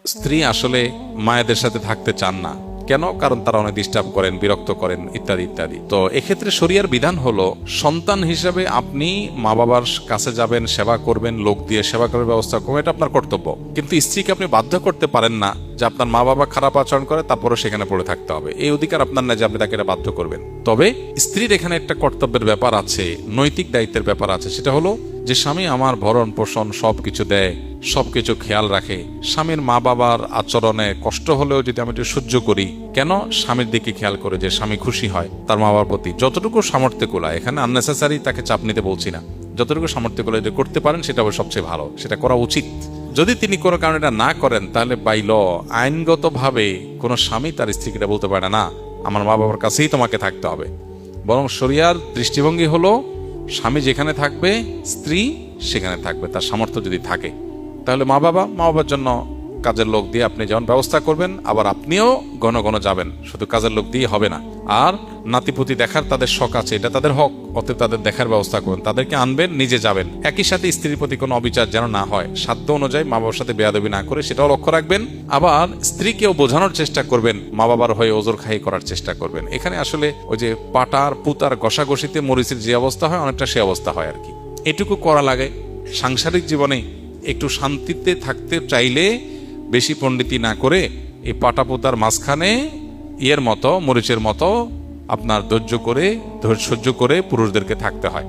স্ত্রী আসলে মায়েদের সাথে থাকতে চান না কেন? কারণ তারা অনেক ডিস্টার্ব করেন, বিরক্ত করেন, ইত্যাদি ইত্যাদি। তো এক্ষেত্রে শরিয়ার বিধান হলো, সন্তান হিসেবে আপনি মা বাবার কাছে যাবেন, সেবা করবেন, লোক দিয়ে সেবা করার ব্যবস্থা করবেন, এটা আপনার কর্তব্য। কিন্তু স্ত্রীকে আপনি বাধ্য করতে পারেন না যে আপনার মা বাবা খারাপ আচরণ করে তারপরে সেখানে পড়ে থাকতে হবে। এই অধিকার আপনার না যে আপনি তাকে এটা বাধ্য করবেন। তবে স্ত্রীর এখানে একটা কর্তব্যের ব্যাপার আছে, নৈতিক দায়িত্বের ব্যাপার আছে। সেটা হলো যে স্বামী আমার ভরণ পোষণ সবকিছু দেয়, সবকিছু খেয়াল রাখে। স্বামীর মা বাবার আচরণে কষ্ট হলেও যদি আমি একটু সহ্য করি, কেন? স্বামীর দিকে খেয়াল করে যে স্বামী খুশি হয় তার মা বাবার প্রতি, যতটুকু সামর্থ্য কুলায়। এখানে আননেসেসারি তাকে চাপ নিতে বলছি না, যতটুকু সামর্থ্য কুলায় যদি করতে পারেন সেটা হবে সবচেয়ে ভালো, সেটা করা উচিত। যদি তিনি কোনো কারণে এটা না করেন, তাহলে বাই ল, আইনগতভাবে কোনো স্বামী তার স্ত্রীকে এটা বলতে পারে না আমার মা বাবার কাছেই তোমাকে থাকতে হবে। বরং শরিয়ার দৃষ্টিভঙ্গি হলো, স্বামী যেখানে থাকবে স্ত্রী সেখানে থাকবে, তার সামর্থ্য যদি থাকে। তাহলে মা বাবার জন্য কাজের লোক দিয়ে আপনি যেমন ব্যবস্থা করবেন, আবার আপনিও ঘন ঘন যাবেন, শুধু কাজের লোক দিয়ে হবে না। আর নাতিপুতি দেখার তাদের শখ আছে, এটা তাদের হক, অতএব তাদের দেখার ব্যবস্থা করবেন, তাদেরকে আনবেন, নিজে যাবেন। একই সাথে স্ত্রীর প্রতি কোনো অবিচার যেন না হয়, সাধ্য অনুযায়ী মা বাবার সাথে বেয়াদবি না করে সেটাও লক্ষ্য রাখবেন। আবার স্ত্রীকেও বোঝানোর চেষ্টা করবেন, মা বাবার হয়ে ওজোর খাই করার চেষ্টা করবেন। এখানে আসলে ওই যে পাটার পুতার ঘষাঘষিতে মরিচের যে অবস্থা হয়, অনেকটা সে অবস্থা হয় আর কি। এটুকু করা লাগে। সাংসারিক জীবনে একটু শান্তিতে থাকতে চাইলে বেশি পণ্ডিতি না করে এই পাটা পুতার মাঝখানে মরিচের মতো আপনার ধৈর্য সহ্য করে পুরুষদেরকে থাকতে হয়।